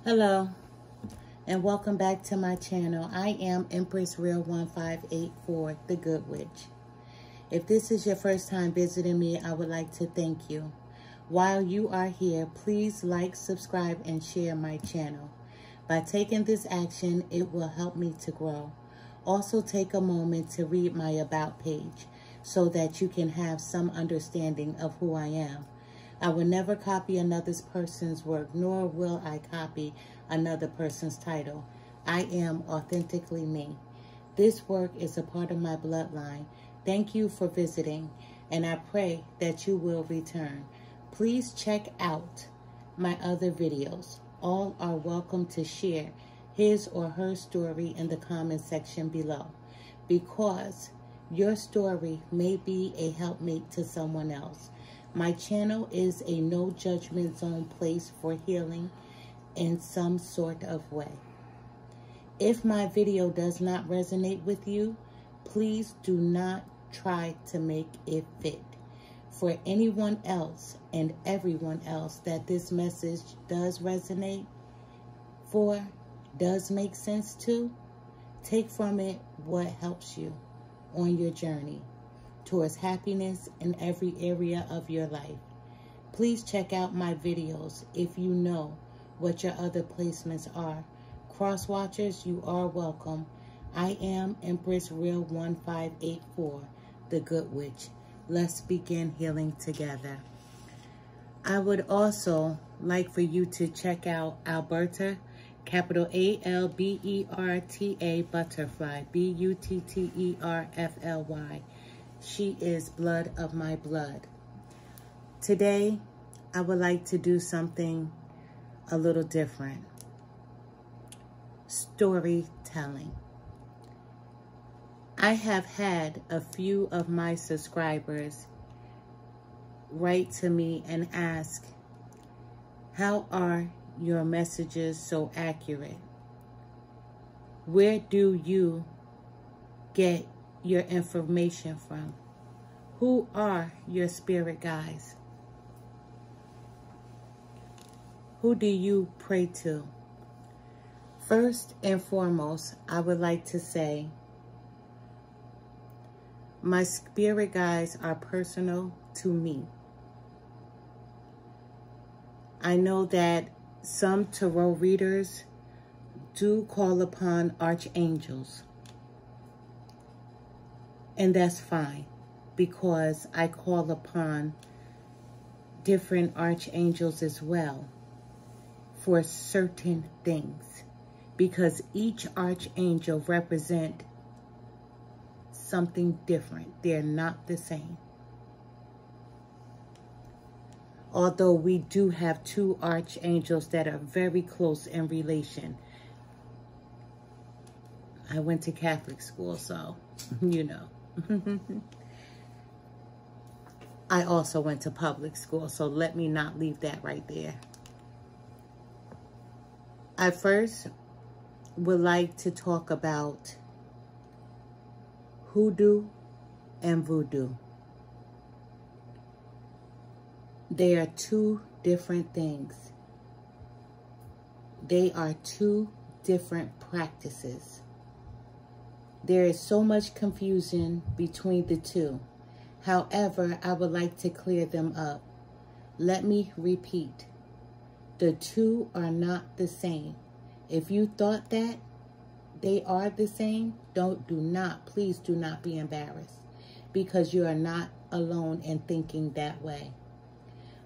Hello, and welcome back to my channel. I am EmpressReal1584TheGoodWitch. If this is your first time visiting me, I would like to thank you. While you are here, please like, subscribe, and share my channel. By taking this action, it will help me to grow. Also, take a moment to read my About page so that you can have some understanding of who I am. I will never copy another person's work, nor will I copy another person's title. I am authentically me. This work is a part of my bloodline. Thank you for visiting, and I pray that you will return. Please check out my other videos. All are welcome to share his or her story in the comment section below, because your story may be a helpmate to someone else. My channel is a no judgment zone place for healing in some sort of way. If my video does not resonate with you, please do not try to make it fit. For anyone else and everyone else that this message does resonate for, does make sense to, take from it what helps you on your journey towards happiness in every area of your life. Please check out my videos if you know what your other placements are. Cross watchers, you are welcome. I am EmpressReal1584TheGoodWitch. Let's begin healing together. I would also like for you to check out Alberta, capital A-L-B-E-R-T-A, Butterfly, B-U-T-T-E-R-F-L-Y. She is blood of my blood. Today, I would like to do something a little different. Storytelling. I have had a few of my subscribers write to me and ask, how are your messages so accurate? Where do you get your information from? Who are your spirit guides? Who do you pray to? First and foremost, I would like to say my spirit guides are personal to me. I know that some tarot readers do call upon archangels. And that's fine, because I call upon different archangels as well for certain things, because each archangel represents something different. They're not the same. Although we do have two archangels that are very close in relation. I went to Catholic school, so you know. I also went to public school, so let me not leave that right there. I first would like to talk about hoodoo and voodoo. They are two different things. They are two different practices. There is so much confusion between the two. However, I would like to clear them up. Let me repeat. The two are not the same. If you thought that they are the same, please do not be embarrassed, because you are not alone in thinking that way.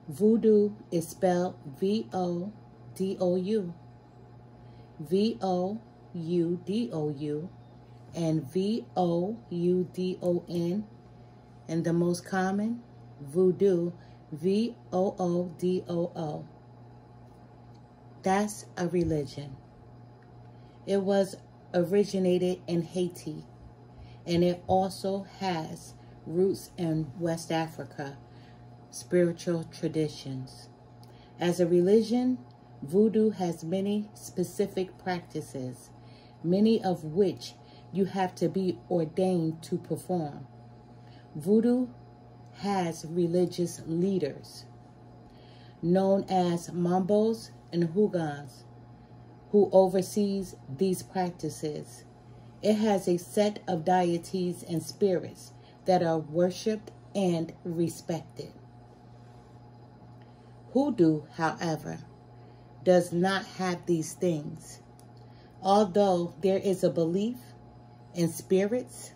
Voodoo is spelled V-O-D-O-U. V-O-U-D-O-U. And V-O-U-D-O-N, and the most common, voodoo, V-O-O-D-O-O. That's a religion. It was originated in Haiti, and it also has roots in West Africa, spiritual traditions. As a religion, voodoo has many specific practices, many of which you have to be ordained to perform. Voodoo has religious leaders known as Mambos and Houngans. who oversees these practices. It has a set of deities and spirits that are worshipped and respected. Hoodoo, however, does not have these things. Although there is a belief in spirits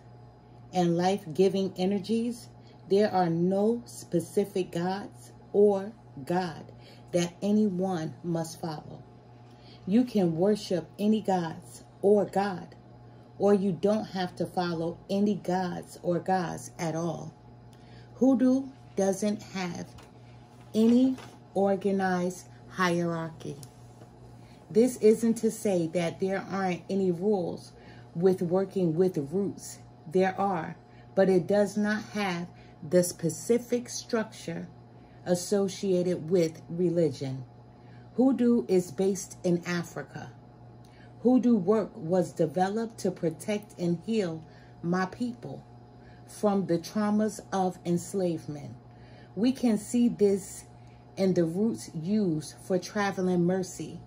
and life-giving energies, there are no specific gods or God that anyone must follow. You can worship any gods or God, or you don't have to follow any gods or gods at all. Hoodoo doesn't have any organized hierarchy. This isn't to say that there aren't any rules with working with roots. There are, but it does not have the specific structure associated with religion. Hoodoo is based in Africa. Hoodoo work was developed to protect and heal my people from the traumas of enslavement. We can see this in the roots used for traveling mercy.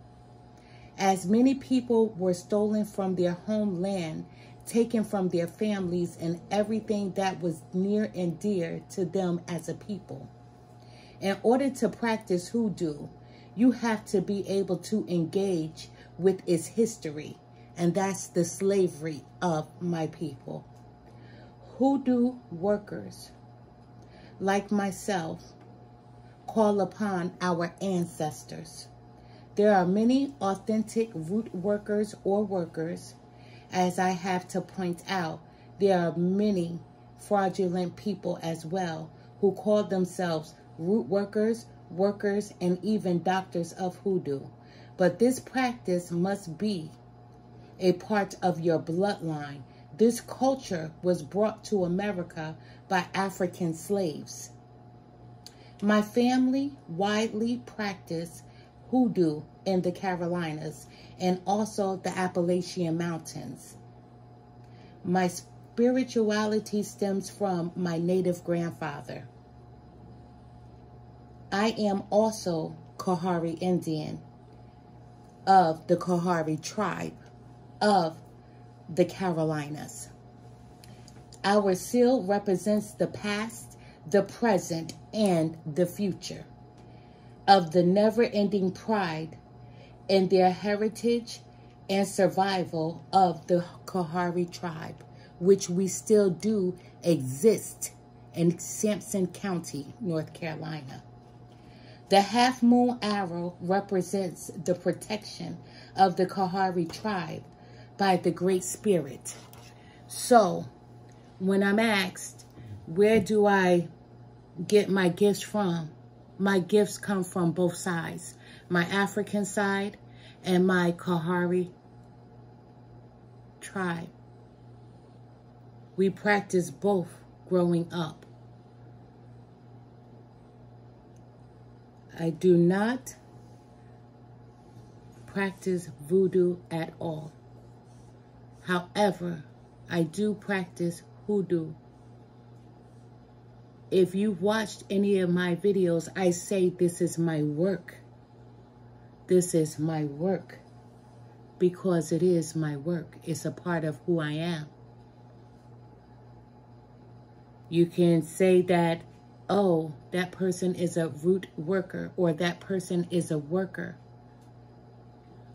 As many people were stolen from their homeland, taken from their families and everything that was near and dear to them as a people. In order to practice hoodoo, you have to be able to engage with its history, and that's the slavery of my people. Hoodoo workers, like myself, call upon our ancestors. There are many authentic root workers or workers. As I have to point out, there are many fraudulent people as well who call themselves root workers, and even doctors of hoodoo. But this practice must be a part of your bloodline. This culture was brought to America by African slaves. My family widely practiced hoodoo in the Carolinas and also the Appalachian Mountains. My spirituality stems from my native grandfather. I am also Kahari Indian of the Kahari tribe of the Carolinas. Our seal represents the past, the present, and the future of the never-ending pride in their heritage and survival of the Kahari tribe, which we still do exist in Sampson County, North Carolina. The half-moon arrow represents the protection of the Kahari tribe by the Great Spirit. So, when I'm asked, where do I get my gifts from? My gifts come from both sides, my African side and my Kahari tribe. We practiced both growing up. I do not practice voodoo at all. However, I do practice hoodoo. If you watched any of my videos, I say this is my work. This is my work because it is my work. It's a part of who I am. You can say that, oh, that person is a root worker, or that person is a worker,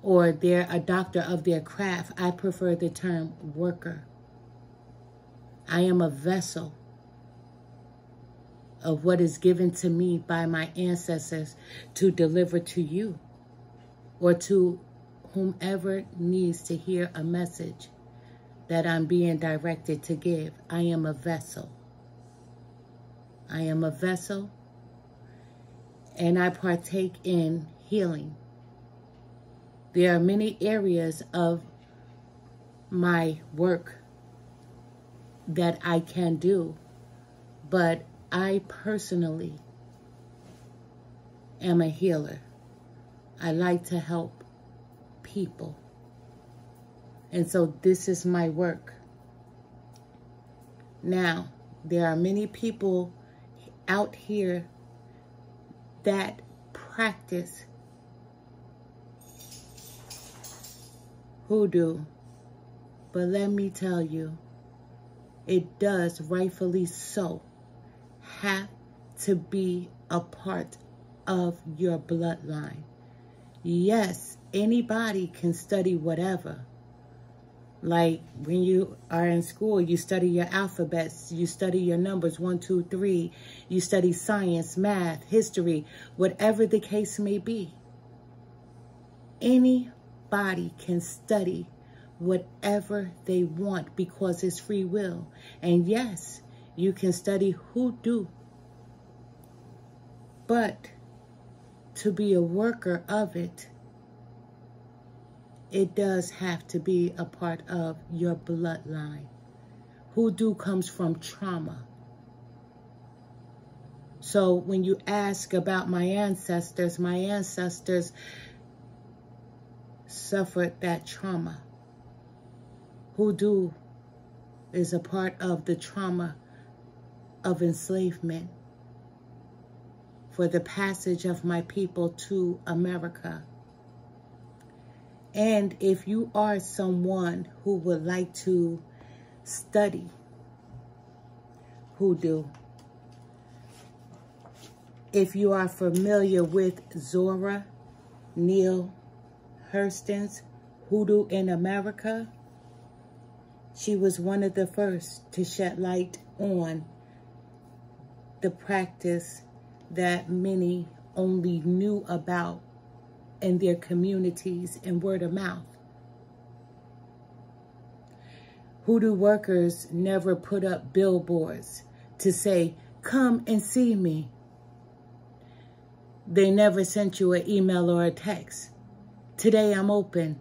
or they're a doctor of their craft. I prefer the term worker. I am a vessel of what is given to me by my ancestors to deliver to you or to whomever needs to hear a message that I'm being directed to give. I am a vessel. I am a vessel, and I partake in healing. There are many areas of my work that I can do, but I personally am a healer. I like to help people. And so this is my work. Now, there are many people out here that practice hoodoo. But let me tell you, it does, rightfully so, have to be a part of your bloodline. Yes, anybody can study whatever. Like when you are in school, you study your alphabets, you study your numbers, 1, 2, 3. You study science, math, history, whatever the case may be. Anybody can study whatever they want because it's free will. And yes, you can study hoodoo. But to be a worker of it, it does have to be a part of your bloodline. Hoodoo comes from trauma. So when you ask about my ancestors suffered that trauma. Hoodoo is a part of the trauma of enslavement for the passage of my people to America. And if you are someone who would like to study hoodoo, if you are familiar with Zora Neale Hurston's Hoodoo in America, she was one of the first to shed light on the practice that many only knew about in their communities and word of mouth. Hoodoo workers never put up billboards to say, come and see me. They never sent you an email or a text. Today I'm open.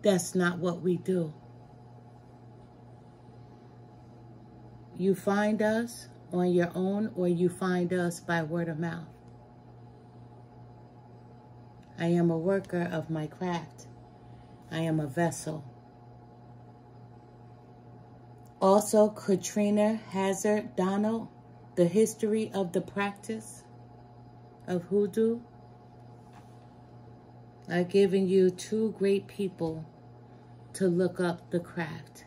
That's not what we do. You find us on your own, or you find us by word of mouth. I am a worker of my craft. I am a vessel. Also, Katrina Hazard Donald, The History of the Practice of Hoodoo. I've given you two great people to look up the craft.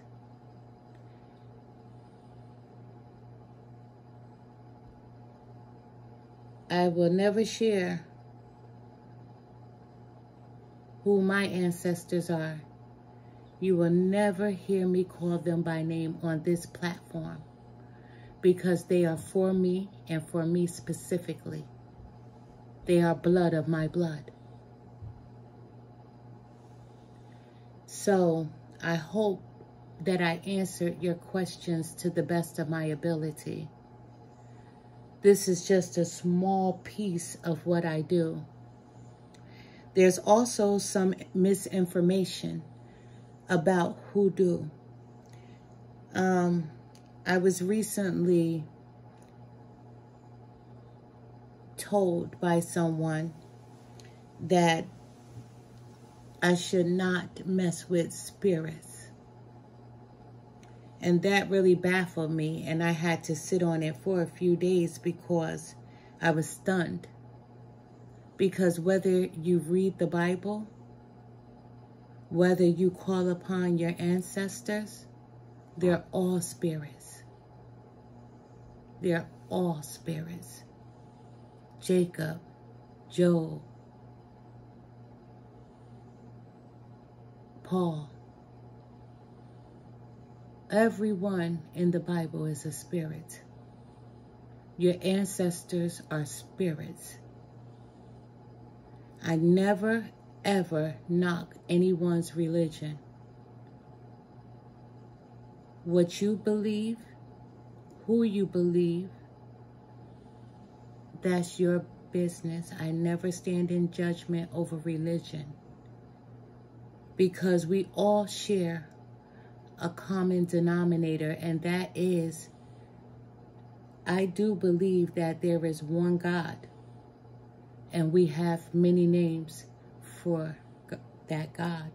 I will never share who my ancestors are. You will never hear me call them by name on this platform because they are for me and for me specifically. They are blood of my blood. So I hope that I answered your questions to the best of my ability. This is just a small piece of what I do. There's also some misinformation about hoodoo. I was recently told by someone that I should not mess with spirits. And that really baffled me, and I had to sit on it for a few days because I was stunned. Because whether you read the Bible, whether you call upon your ancestors, they're all spirits. They're all spirits. Jacob, Job, Paul. Everyone in the Bible is a spirit. Your ancestors are spirits. I never, ever knock anyone's religion. What you believe, who you believe, that's your business. I never stand in judgment over religion because we all share a common denominator, and that is, I do believe that there is one God, and we have many names for that God.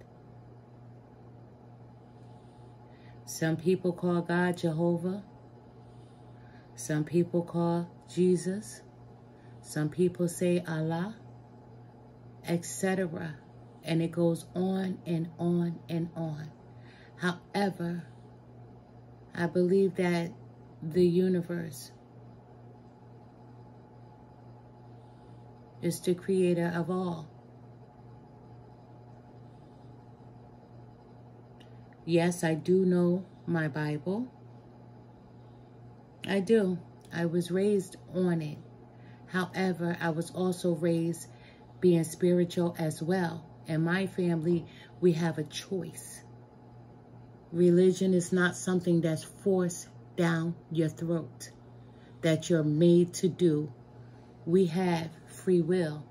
Some people call God Jehovah. Some people call Jesus. Some people say Allah, etc., And it goes on and on and on. However, I believe that the universe is the creator of all. Yes, I do know my Bible. I do. I was raised on it. However, I was also raised being spiritual as well. In my family, we have a choice. Religion is not something that's forced down your throat, that you're made to do. We have free will.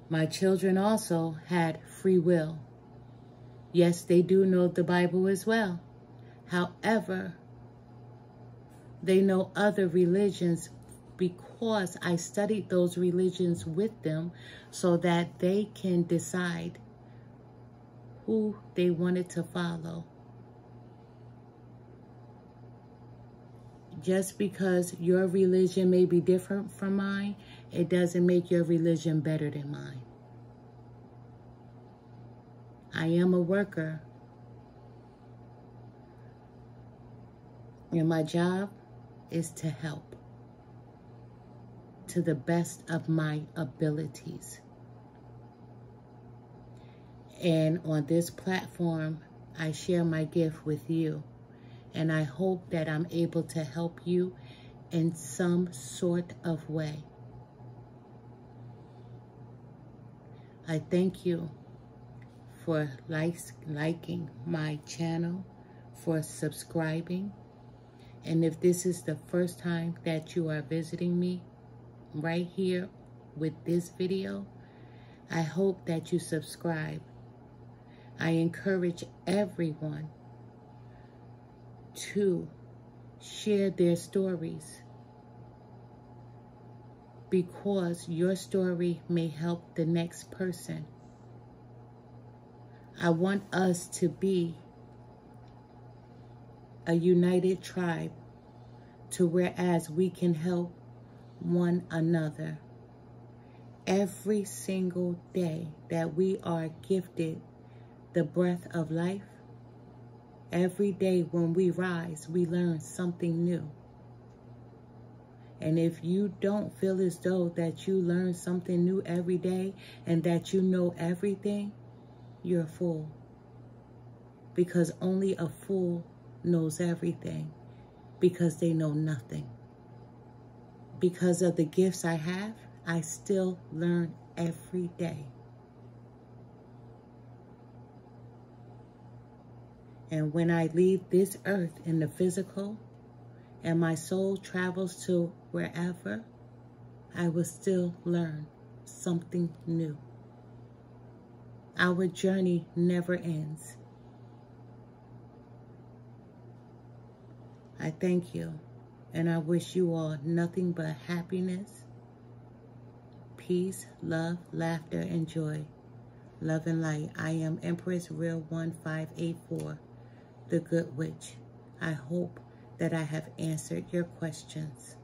My children also had free will. Yes, they do know the Bible as well. However, they know other religions because I studied those religions with them so that they can decide who they wanted to follow. Just because your religion may be different from mine, it doesn't make your religion better than mine. I am a worker. And my job is to help to the best of my abilities. And on this platform, I share my gift with you. And I hope that I'm able to help you in some sort of way. I thank you for liking my channel, for subscribing. And if this is the first time that you are visiting me right here with this video, I hope that you subscribe. I encourage everyone to share their stories because your story may help the next person. I want us to be a united tribe to whereas we can help one another. Every single day that we are gifted the breath of life, every day when we rise, we learn something new. And if you don't feel as though that you learn something new every day and that you know everything, you're a fool. Because only a fool knows everything, because they know nothing. Because of the gifts I have, I still learn every day. And when I leave this earth in the physical, and my soul travels to wherever, I will still learn something new. Our journey never ends. I thank you, and I wish you all nothing but happiness, peace, love, laughter, and joy. Love and light. I am EmpressReal1584, the Good Witch. I hope that I have answered your questions.